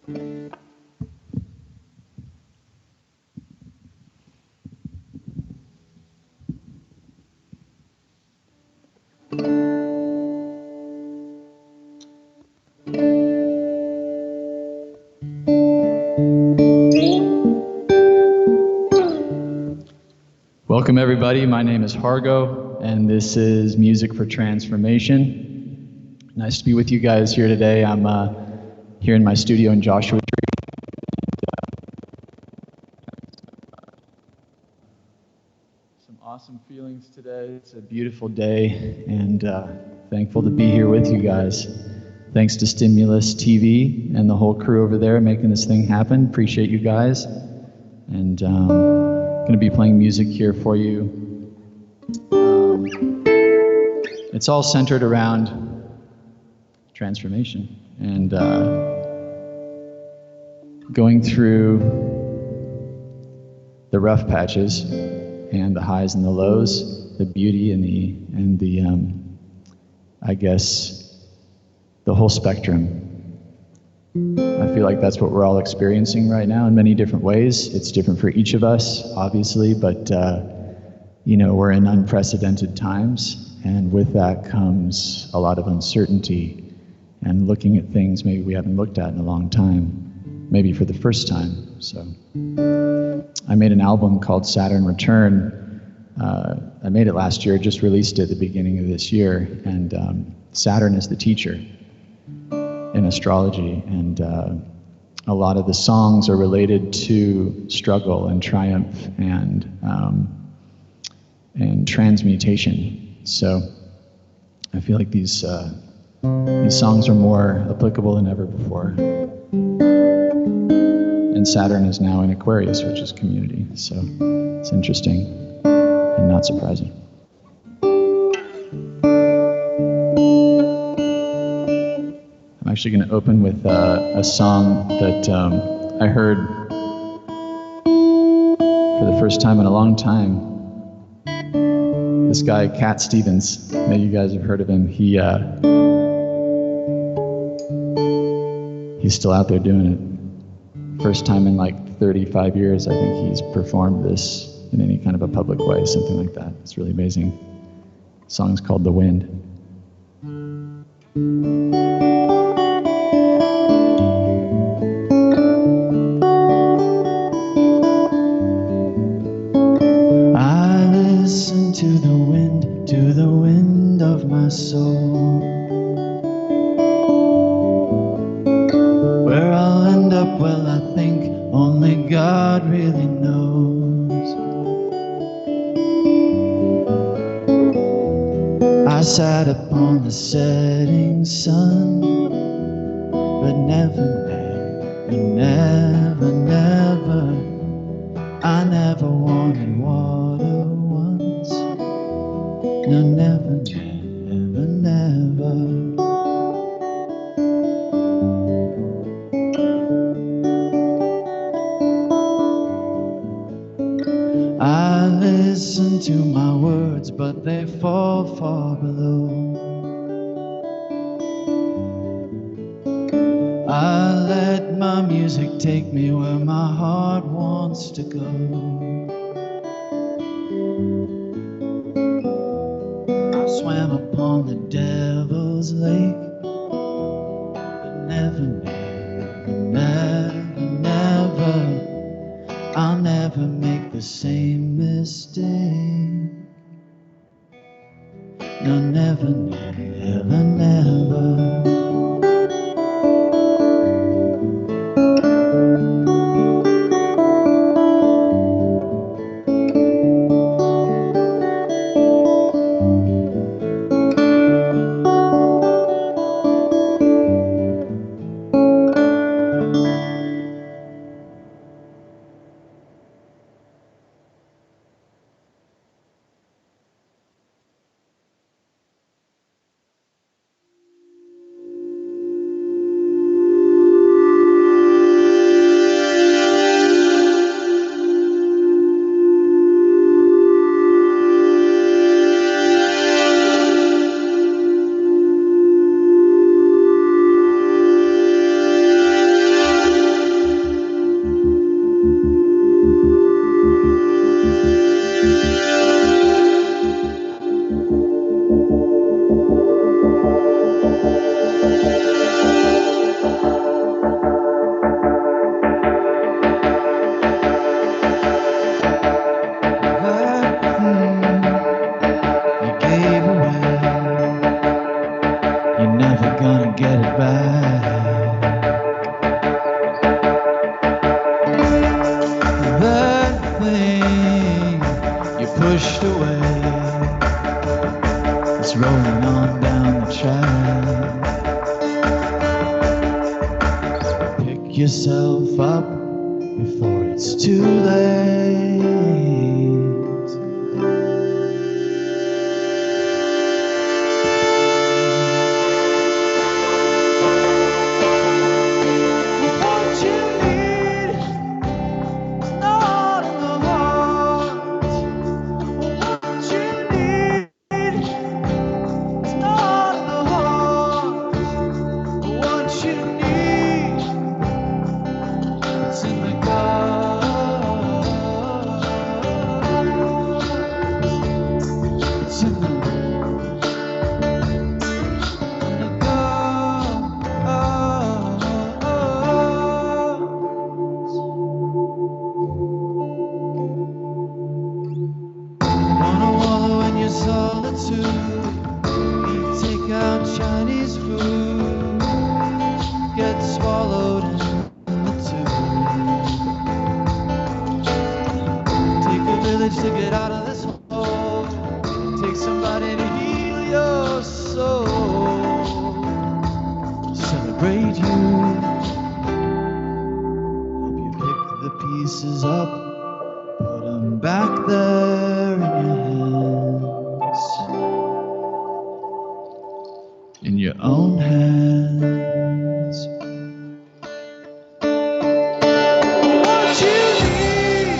Welcome everybody, my name is Hargo, and this is Music for Transformation. Nice to be with you guys here today. I'm here in my studio in Joshua Tree. Some awesome feelings today. It's a beautiful day, and thankful to be here with you guys. Thanks to Stimulus TV and the whole crew over there making this thing happen. Appreciate you guys. And going to be playing music here for you. It's all centered around transformation and going through the rough patches and the highs and the lows, the beauty and the I guess the whole spectrum. I feel like that's what we're all experiencing right now in many different ways. It's different for each of us, obviously, but you know, we're in unprecedented times, and with that comes a lot of uncertainty and looking at things maybe we haven't looked at in a long time, maybe for the first time. So I made an album called Saturn Return. I made it last year, just released it at the beginning of this year, and Saturn is the teacher in astrology, and a lot of the songs are related to struggle and triumph and transmutation. So I feel like these songs are more applicable than ever before. And Saturn is now in Aquarius, which is community. So it's interesting and not surprising. I'm actually going to open with a song that I heard for the first time in a long time. This guy, Cat Stevens, maybe you guys have heard of him. He's still out there doing it. First time in like 35 years, I think he's performed this in any kind of a public way, something like that. It's really amazing. The song's called The Wind. To the wind of my soul, where I'll end up, well, I think only God really knows. I sat upon the setting sun, but never, I never wanted water once. No, never. I listen to my words, but they fall far below. I let my music take me where my heart wants to go. Swam upon the devil's lake, but never, I'll never make the same mistake. No, never. it's rolling on down the track. Pick yourself up before it's too late. To get out of this hole, take somebody to heal your soul, celebrate you, help you pick the pieces up, put them back there in your own hands. What you need,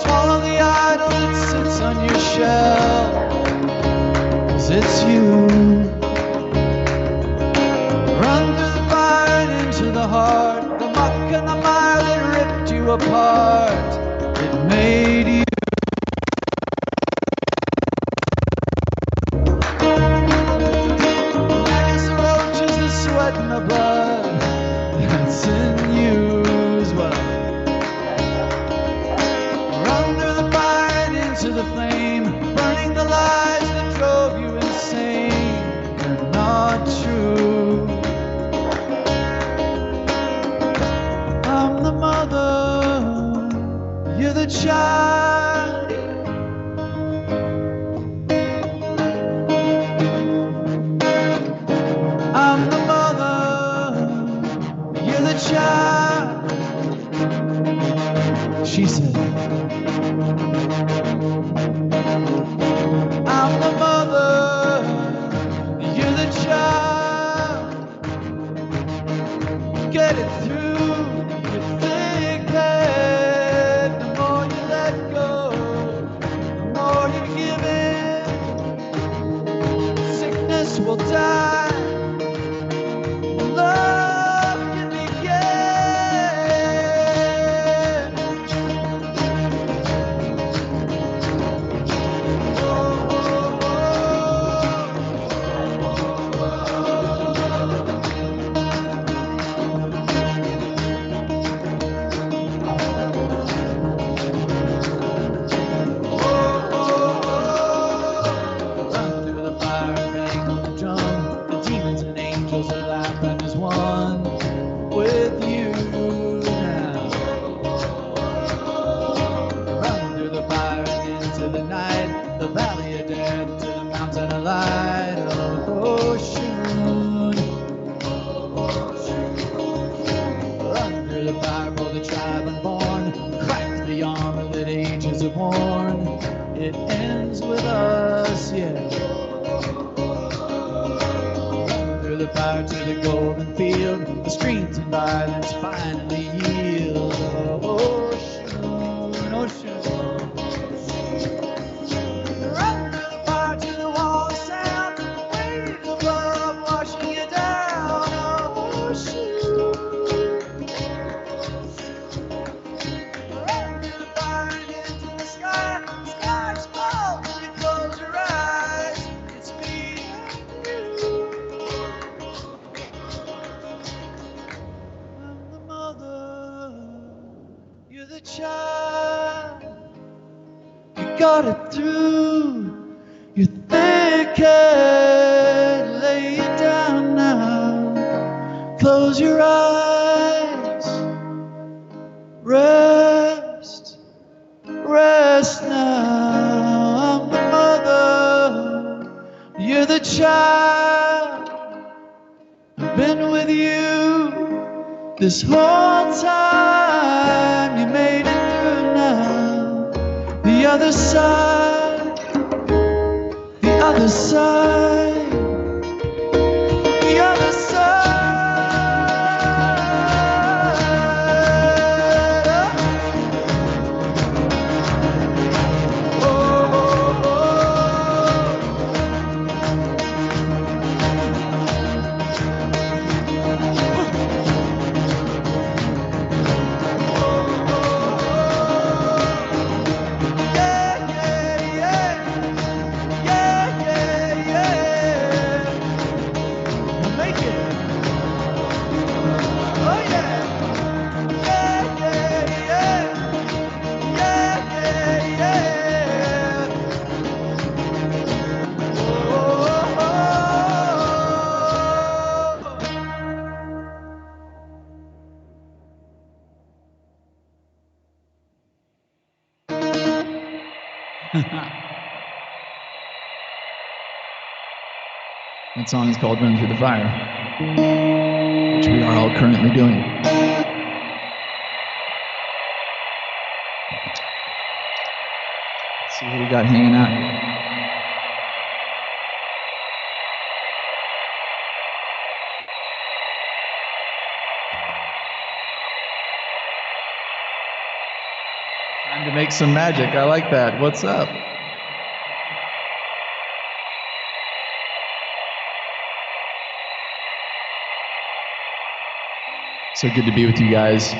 swallow the idol that sits on your shelf, 'cause it's you. Run through the fire and into the heart, the muck and the mire that ripped you apart, it made you. Maggots, the roaches, the sweat and the blood, that's in you as well. To the flame, burning the lies that drove you insane. They're not true. I'm the mother, you're the child. I'm the mother, let it through your thick head, the more you let go, the more you give in. Sickness will die, love can begin. It ends with us, yeah. Through the fire to the golden field, the streams and violence finally yield. Oh, ocean. Run through the fire to the wall of sound, waves above washing you down. Oh, ocean. Child, you got it through your thick head. Lay it down now, close your eyes, rest now. I'm the mother, you're the child. I've been with you this whole time. You made it through now. The other side, the other side, the other side. Oh, oh, oh. That song is called Run Through the Fire, which we are all currently doing. Let's see who we got hanging out here. Time to make some magic. I like that. What's up? So good to be with you guys.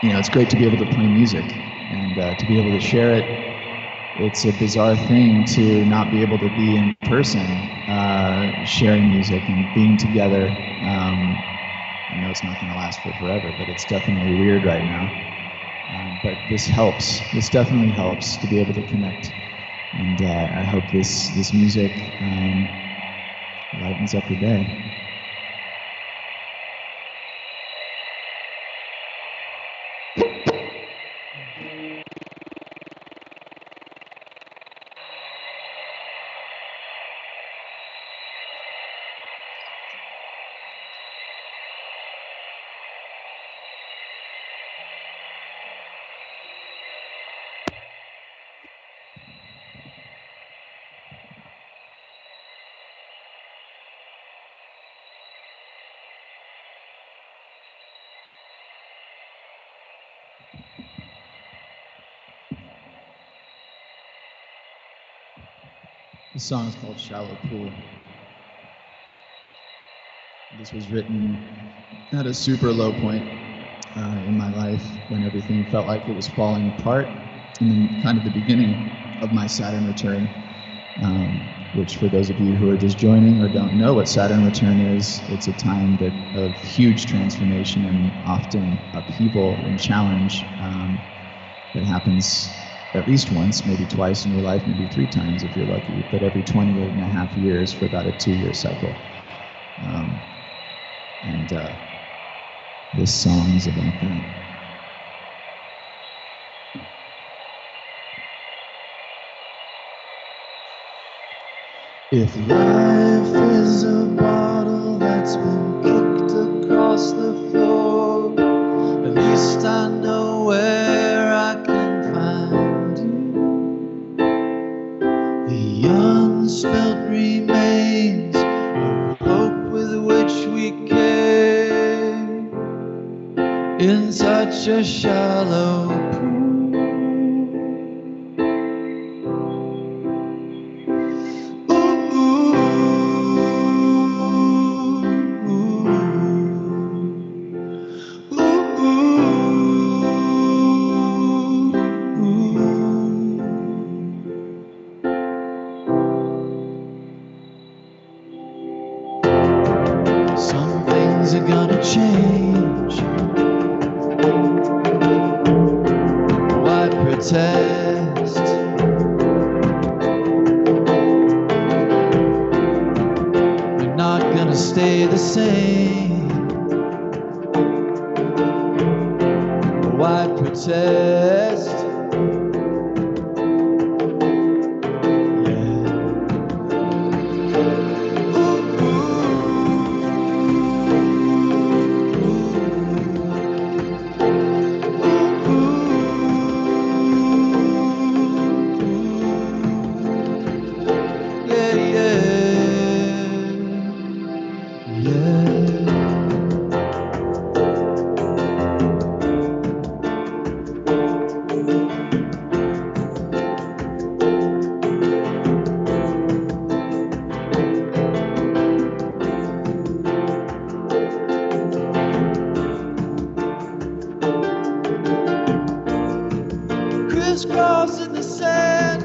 It's great to be able to play music and to be able to share it. It's a bizarre thing to not be able to be in person, sharing music and being together. I know it's not going to last for forever, but it's definitely weird right now. But this helps. This definitely helps to be able to connect. And I hope this music lightens up your day. The song is called Shallow Pool. This was written at a super low point in my life when everything felt like it was falling apart, and then kind of the beginning of my Saturn return, which for those of you who are just joining or don't know what Saturn return is, it's a time of huge transformation and often upheaval and challenge that happens at least once, maybe twice in your life, maybe 3 times if you're lucky, but every 28 and a half years for about a 2-year cycle. This song is about that. If life is a bottle that's been kicked across the floor, at least I know where I can find you. The unspelt remains of hope with which we care in such a shallow pool. Some things are gonna change. Why protest? You're not gonna stay the same. Why protest? Crisscross in the sand.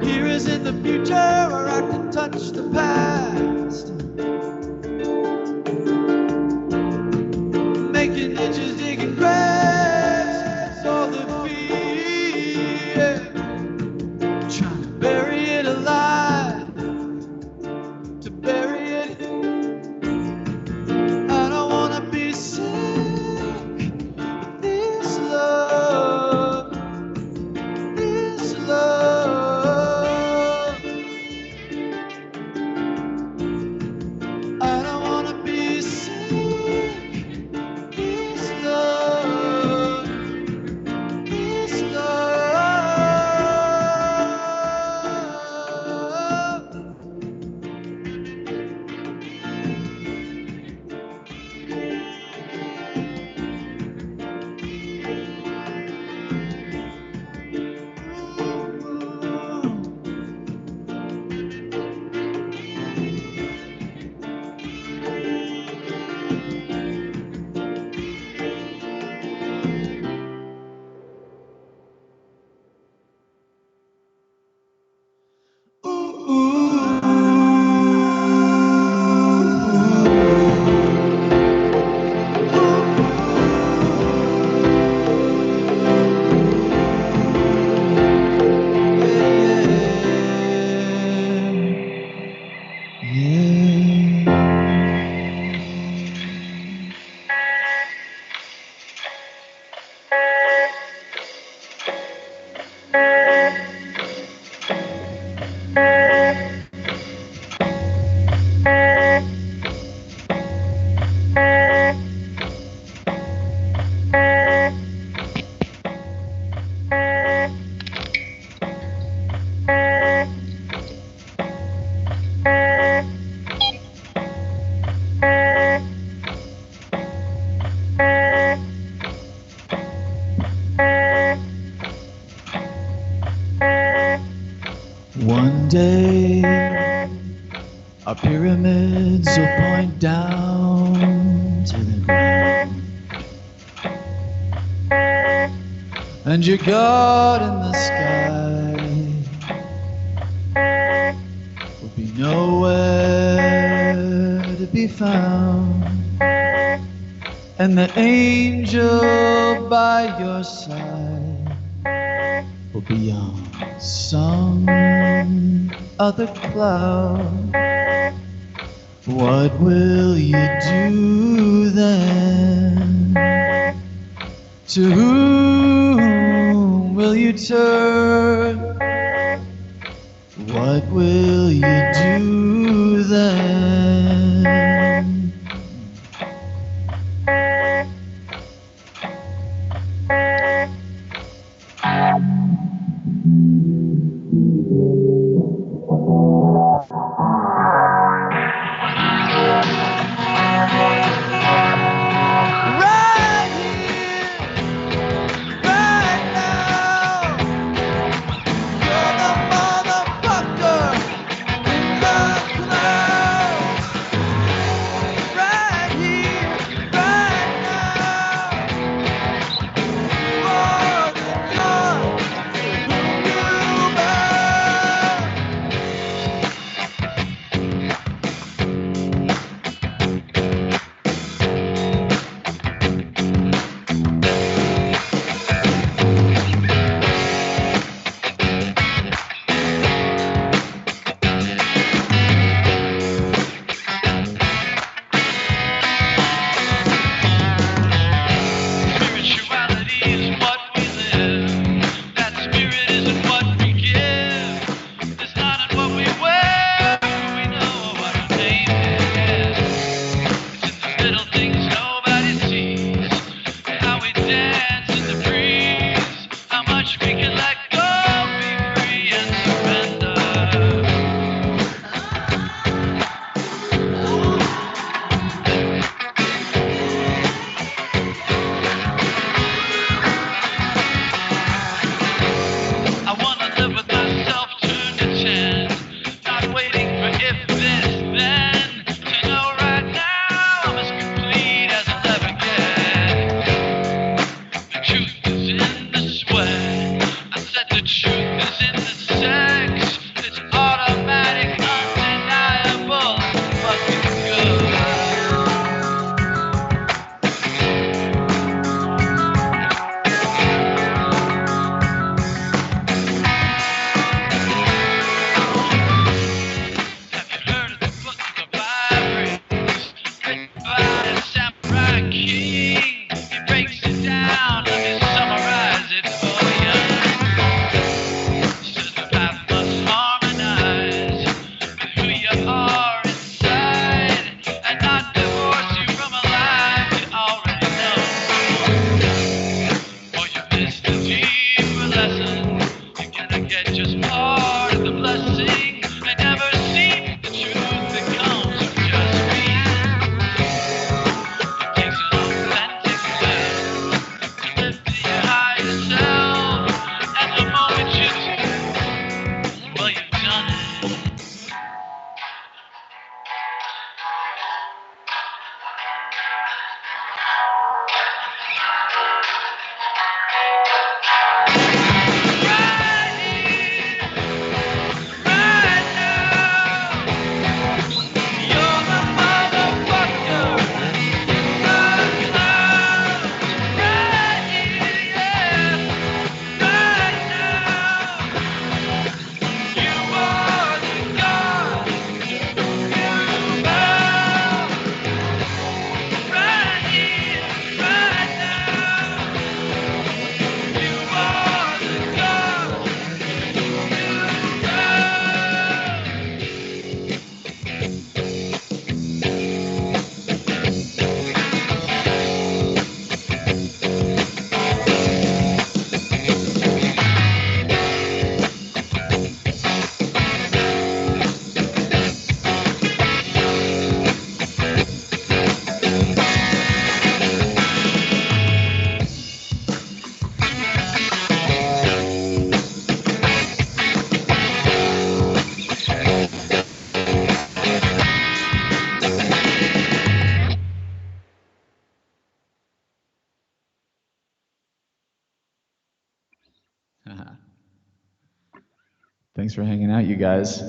Here is in the future where I can touch the past. Making ditches, digging grass, all the fear. Trying to bury it alive, to bury it. I don't wanna be sick. This love, this love. I don't wanna be sick. This love, this love. One day, our pyramids will point down to the ground, and your God in the sky will be nowhere to be found, and the angel by your side will be on some other cloud. What will you do then? To whom will you turn? What will you do then? Thanks for hanging out, you guys.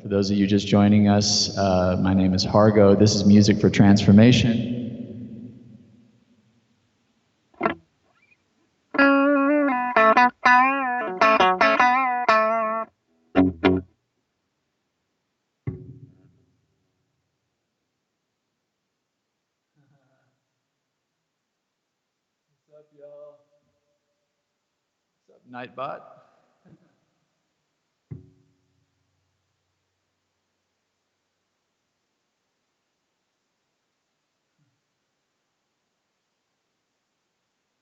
For those of you just joining us, my name is Hargo. This is Music for Transformation. What's up, y'all? What's up, Nightbot?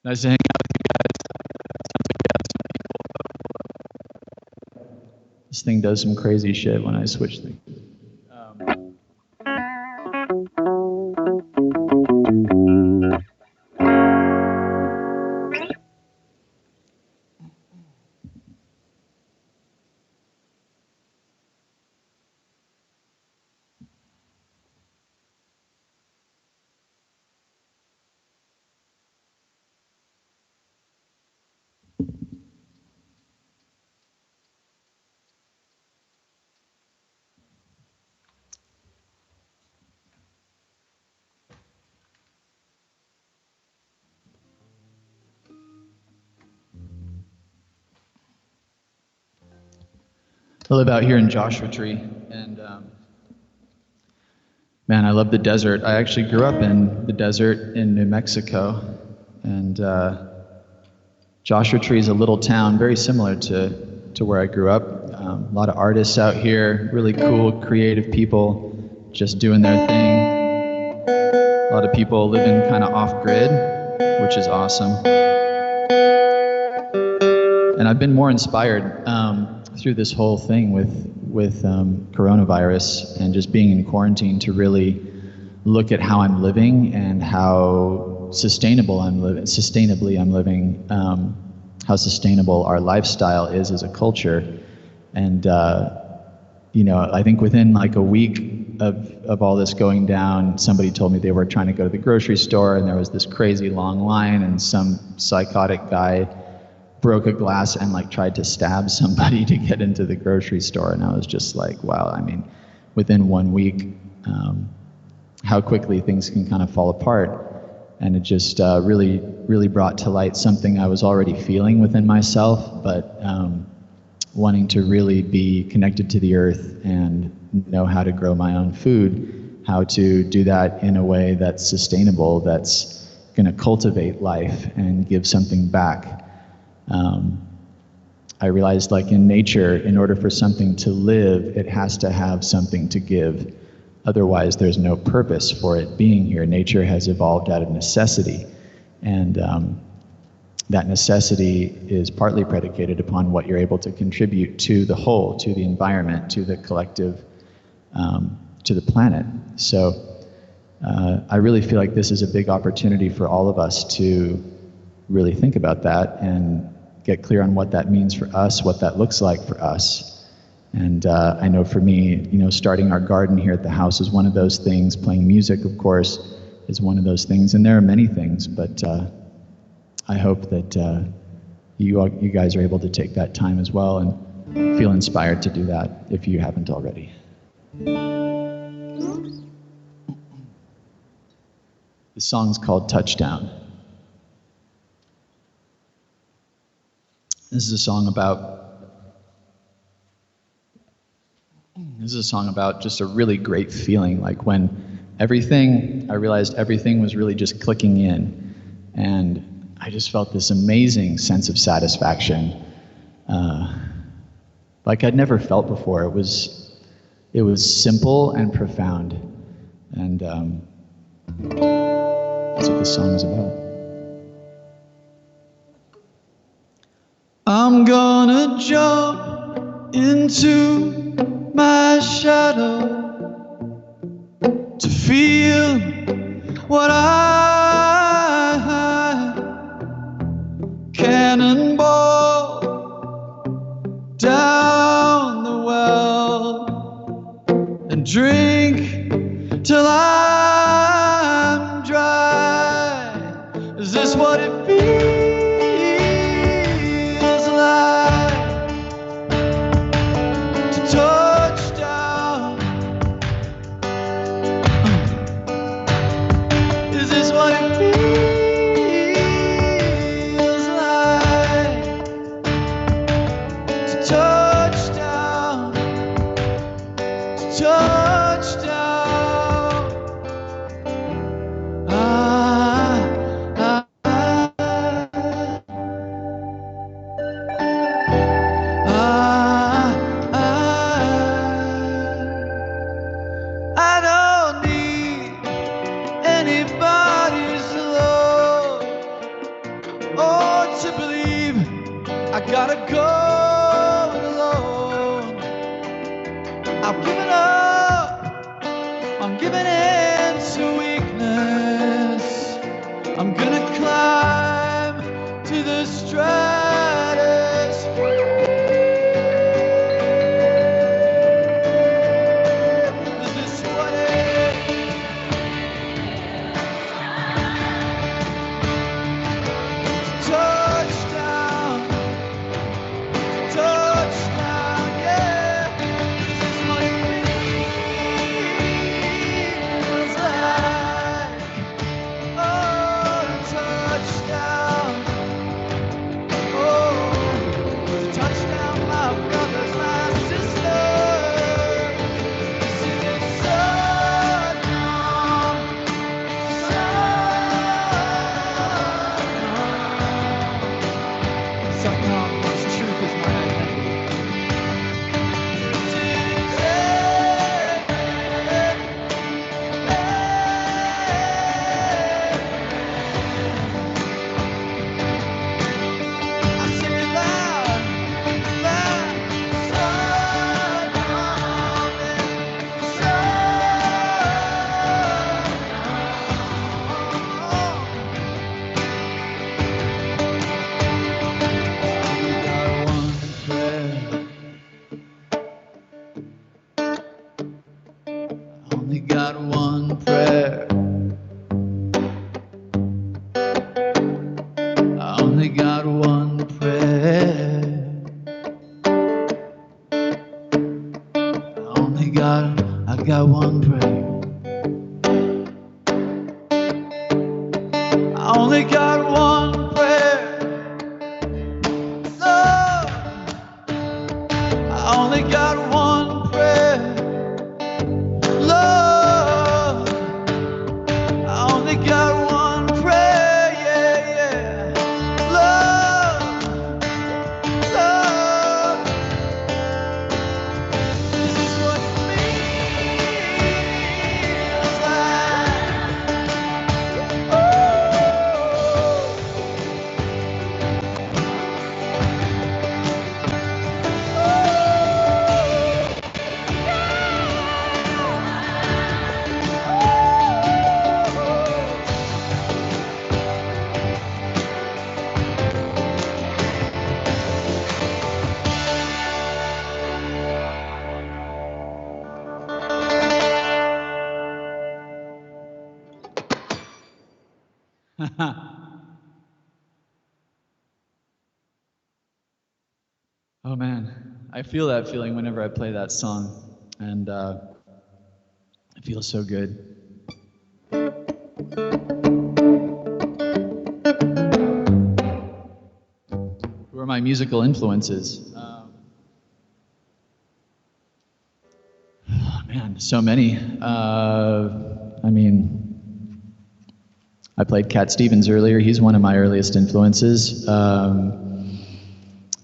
Nice to hang out with you guys. This thing does some crazy shit when I switch things. I live out here in Joshua Tree, and man, I love the desert. I actually grew up in the desert in New Mexico, and Joshua Tree is a little town very similar to where I grew up. A lot of artists out here, really cool, creative people, just doing their thing. A lot of people living kind of off-grid, which is awesome. And I've been more inspired through this whole thing with coronavirus and just being in quarantine to really look at how I'm living and how sustainably I'm living, how sustainable our lifestyle is as a culture. And I think within like a week of all this going down, somebody told me they were trying to go to the grocery store and there was this crazy long line and some psychotic guy broke a glass and like tried to stab somebody to get into the grocery store. And I was just like, wow, I mean, within 1 week, how quickly things can kind of fall apart. And it just really brought to light something I was already feeling within myself, but wanting to really be connected to the earth and know how to grow my own food, how to do that in a way that's sustainable, that's gonna cultivate life and give something back. I realized, like in nature, in order for something to live, it has to have something to give. Otherwise, there's no purpose for it being here. Nature has evolved out of necessity, and that necessity is partly predicated upon what you're able to contribute to the whole, to the environment, to the collective, to the planet. So I really feel like this is a big opportunity for all of us to really think about that and get clear on what that means for us, what that looks like for us. And I know for me, starting our garden here at the house is one of those things. Playing music, of course, is one of those things. And there are many things, but I hope that you guys are able to take that time as well and feel inspired to do that if you haven't already. The song's called Touchdown. This is a song about just a really great feeling, like when I realized everything was really just clicking in, and I just felt this amazing sense of satisfaction, like I'd never felt before. It was simple and profound, and that's what this song is about. I'm gonna jump into my shadow to feel what I cannonball down the well and drink till I'm dry. Is this what it feels? touchdown. I don't need anybody's love or to believe I gotta go it alone. I've given up, I'm giving in to weakness. I'm gonna climb to the stratosphere. Is this what it is? Touchdown, touchdown, yeah. This is what it feels like. Oh, touchdown. Oh, touchdown, my brothers, my sisters. This is a sundown, sundown. This truth is my identity. This is I sing it loud, loud. Only got one prayer. I only got one prayer. I got one prayer. I only got one prayer. Love. I only got one prayer. Love. I only got one prayer. Yeah, yeah. Love. Love. This is what it feels like. Oh. Oh man, I feel that feeling whenever I play that song, and it feels so good. Who are my musical influences? Oh man, so many. I mean, I played Cat Stevens earlier. He's one of my earliest influences.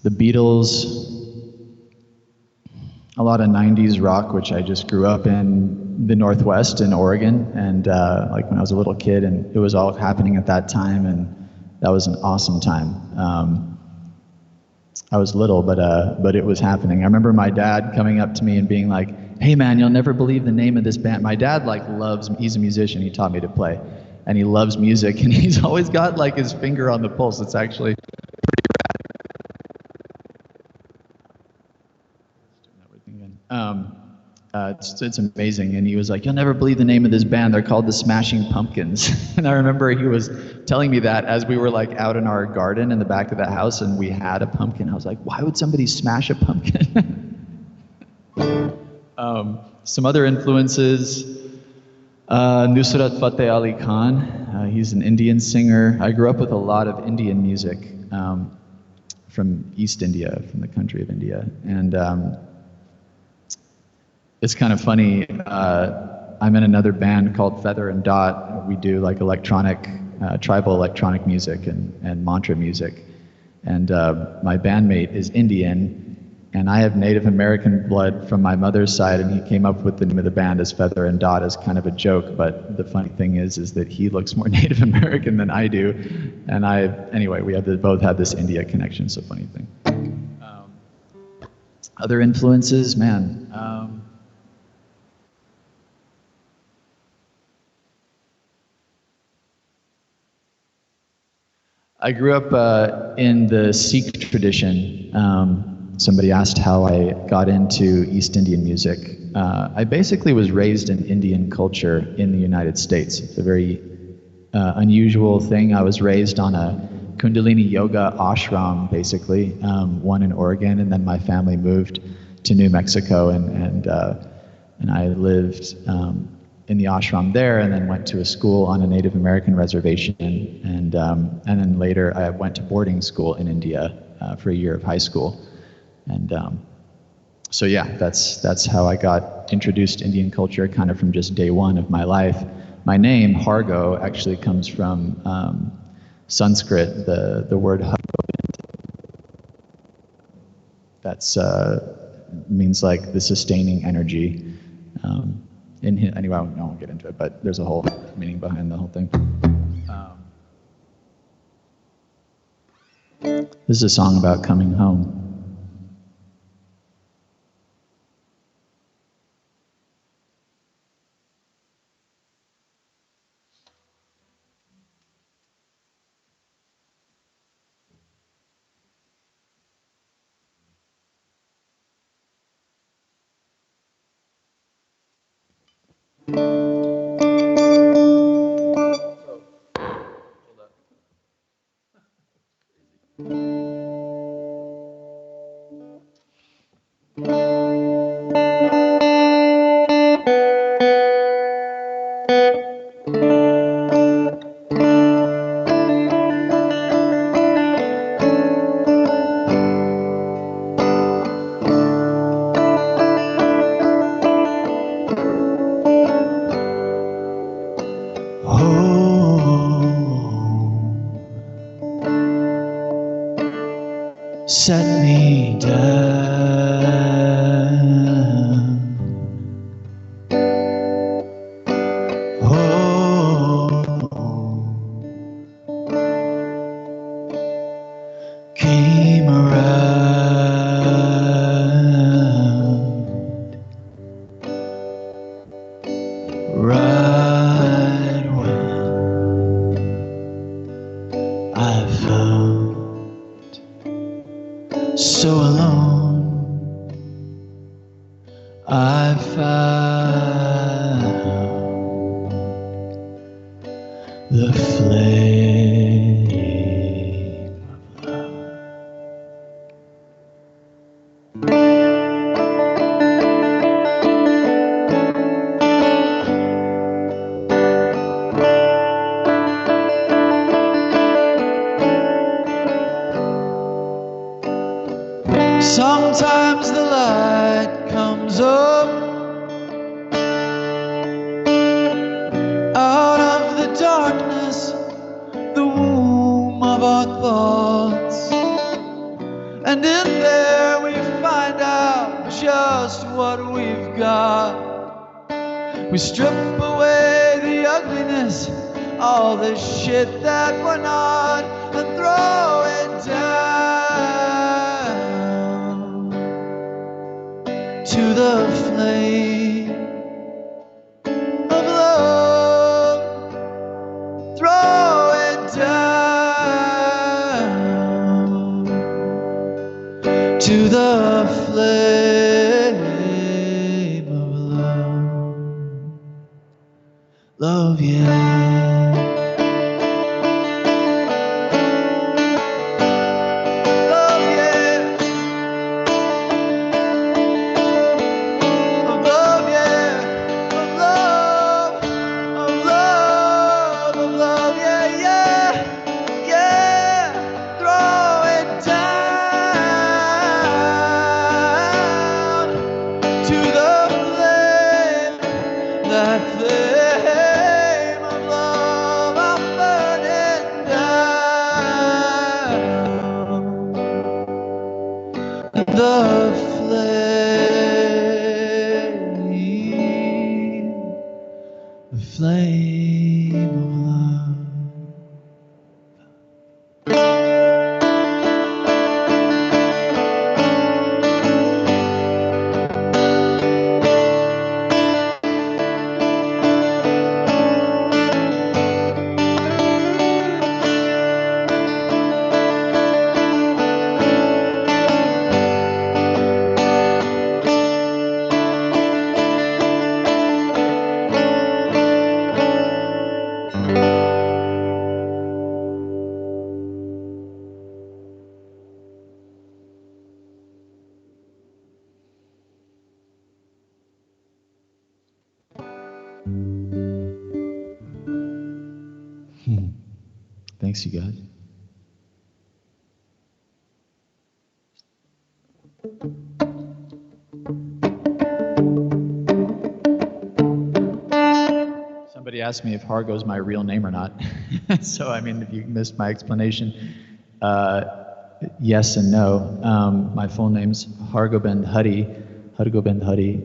The Beatles, a lot of 90s rock, which I just grew up in the Northwest in Oregon, and like when I was a little kid, and it was all happening at that time, and that was an awesome time. I was little, but it was happening. I remember my dad coming up to me and being like, "Hey man, you'll never believe the name of this band." My dad he's a musician, he taught me to play, and he loves music, and he's always got like his finger on the pulse. It's actually it's amazing. And he was like, "You'll never believe the name of this band. They're called the Smashing Pumpkins." And I remember he was telling me that as we were like out in our garden in the back of the house, and we had a pumpkin. I was like, "Why would somebody smash a pumpkin?" Some other influences, Nusrat Fateh Ali Khan. He's an Indian singer. I grew up with a lot of Indian music from East India, from the country of India. And It's kind of funny. I'm in another band called Feather and Dot. We do like electronic, tribal electronic music and mantra music. And my bandmate is Indian, and I have Native American blood from my mother's side, and he came up with the name of the band as Feather and Dot as kind of a joke. But the funny thing is that he looks more Native American than I do, and anyway, we both have this India connection. So funny thing. Other influences, man. I grew up in the Sikh tradition. Somebody asked how I got into East Indian music. I basically was raised in Indian culture in the United States. It's a very unusual thing. I was raised on a Kundalini yoga ashram, basically, one in Oregon, and then my family moved to New Mexico, and I lived in the ashram there, and then went to a school on a Native American reservation, and then later I went to boarding school in India for a year of high school, and so yeah, that's how I got introduced to Indian culture, kind of from just day one of my life. My name Hargo actually comes from Sanskrit, the word Hargo. That's means like the sustaining energy. Anyway, I won't get into it, but there's a whole meaning behind the whole thing. This is a song about coming home. Set me down. Oh, came around right when I felt so alone. I found the flame of love. Sometimes the light comes up out of the darkness, the womb of our thoughts, and in there we find out just what we've got. We strip away the ugliness, all the shit that we're not, and throw it down to the flame of love. Throw it down to the flame of love. Love, yeah. To the flame. flame of love. Thanks, you guys. Somebody asked me if Hargo is my real name or not. So, I mean, if you missed my explanation, yes and no. My full name's Hargo Ben Huddy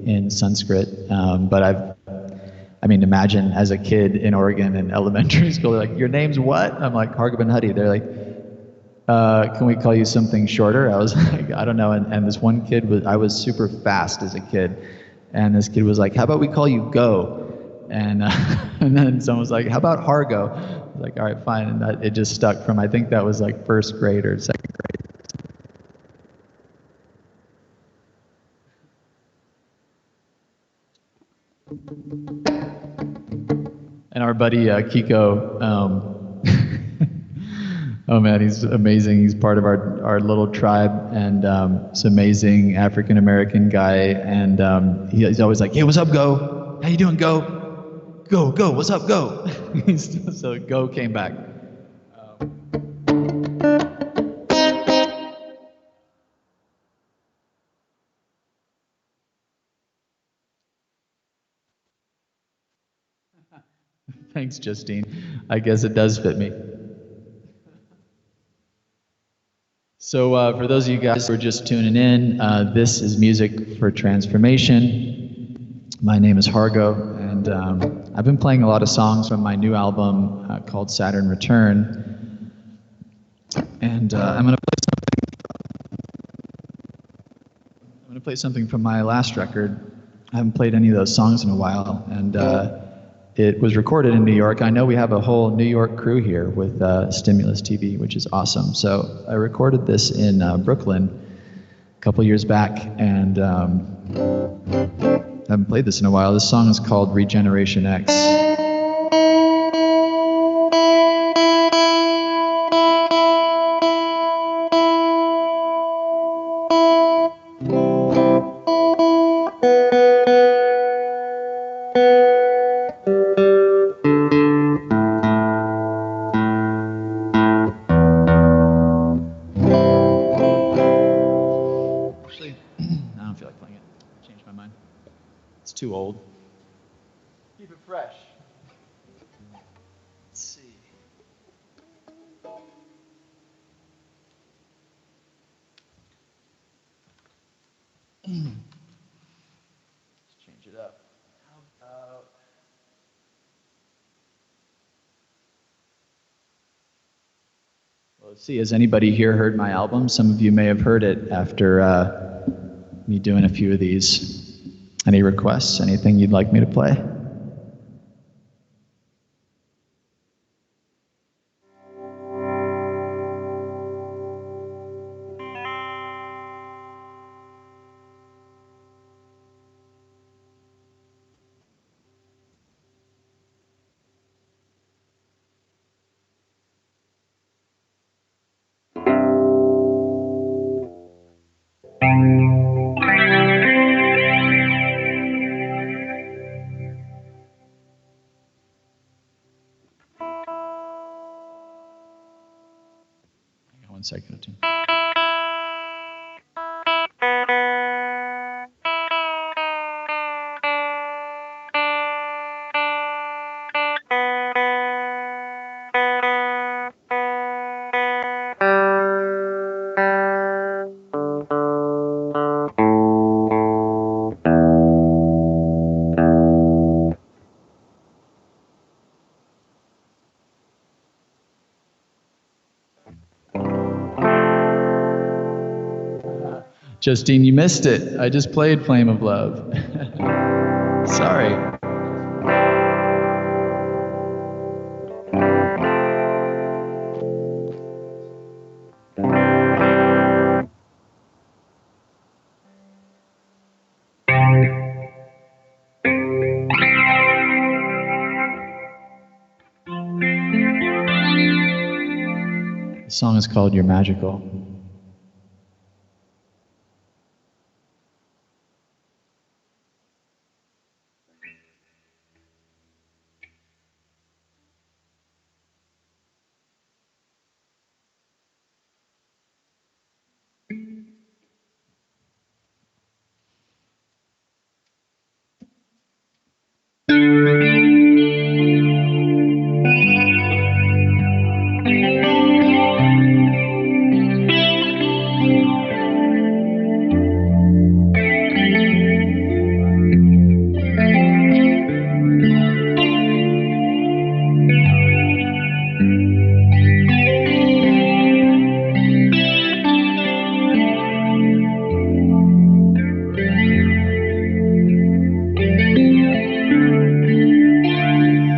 in Sanskrit. But imagine as a kid in Oregon in elementary school, they're like, your name's what? I'm like, Hargo Ben Huddy. They're like, can we call you something shorter? I was like, I don't know. And this one kid I was super fast as a kid. And this kid was like, how about we call you Go? And and then someone was like, how about Hargo? I was like, all right, fine. And it just stuck from, I think that was like first grade or second grade. And our buddy Kiko, oh man, he's amazing. He's part of our little tribe, and he's an amazing African American guy. And he's always like, hey, what's up, Go? How you doing, Go? Go, what's up, Go? So Go came back. Thanks, Justine. I guess it does fit me. So for those of you guys who are just tuning in, this is Music for Transformation. My name is Hargo, and I've been playing a lot of songs from my new album called Saturn Return. And I'm going to play something from my last record. I haven't played any of those songs in a while, and it was recorded in New York. I know we have a whole New York crew here with Stimulus TV, which is awesome. So I recorded this in Brooklyn a couple years back, and I haven't played this in a while. This song is called Regeneration X. Too old. Keep it fresh. Let's see. Let's change it up. How about... Well, let's see. Has anybody here heard my album? Some of you may have heard it after me doing a few of these. Any requests? Anything you'd like me to play? Hang on 1 second or two. Justine, you missed it. I just played Flame of Love. Sorry. The song is called You're Magical.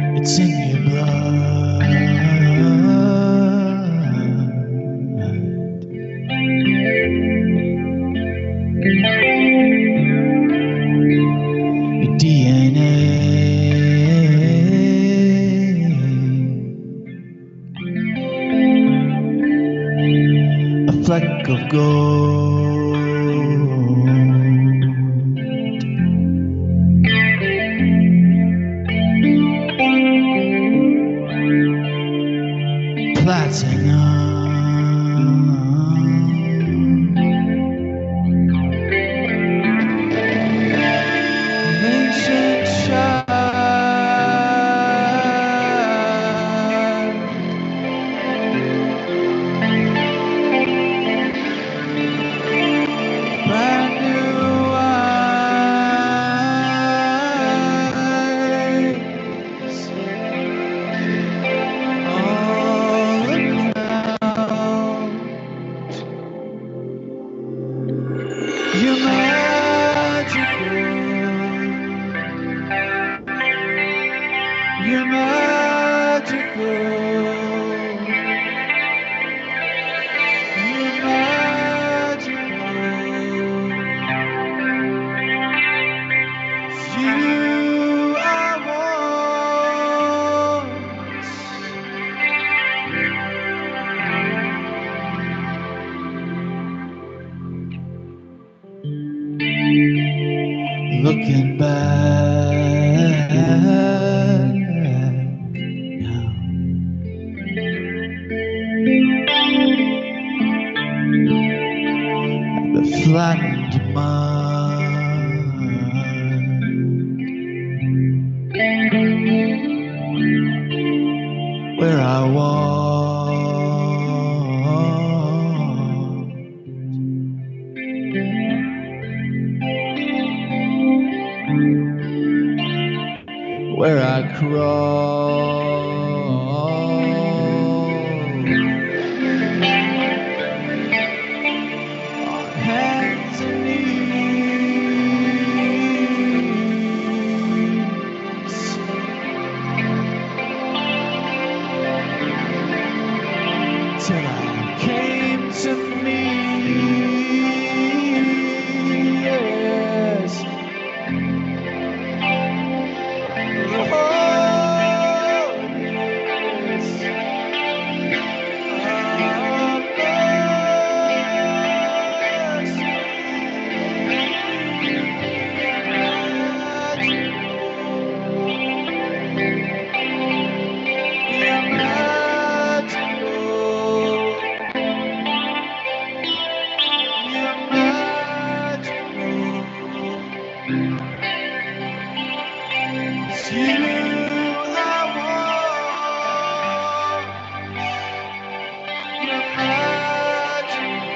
It's in your blood. Your DNA. A fleck of gold. Platinum. Ancient shine. Brand new eyes. All around. You're magical. You're magical. You're magical. It's you I want. Looking back now, the flattened mind, where I walk, where I crawl, on hands and knees, till I came to me. Yes. It's you I want. You're magical.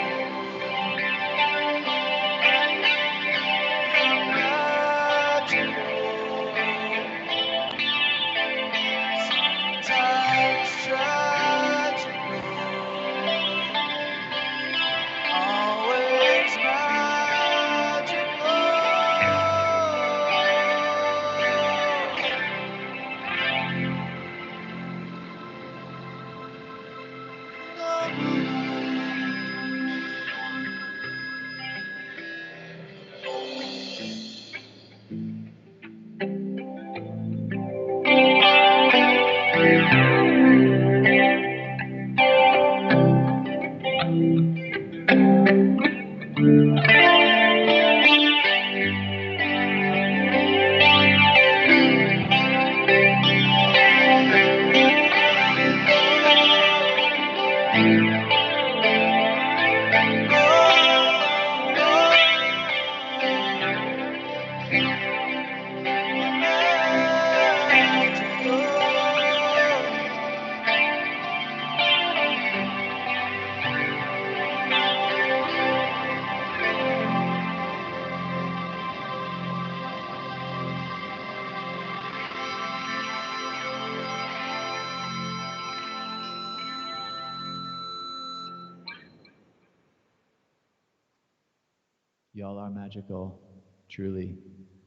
You're magical. Sometimes tragical. Always magical. Y'all are magical, truly.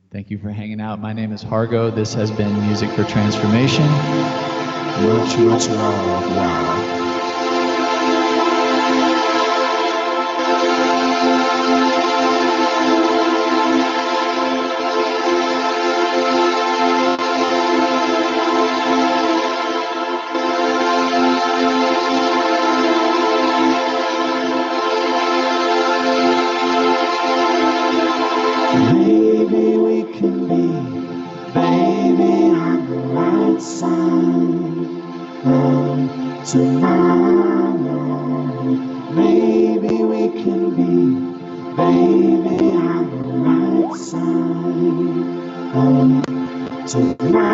Thank you for hanging out. My name is Hargo. This has been Music for Transformation. Much, much love, y'all. Maybe we can be, baby, on the right side of tomorrow. Maybe we can be, baby, on the right side of tomorrow.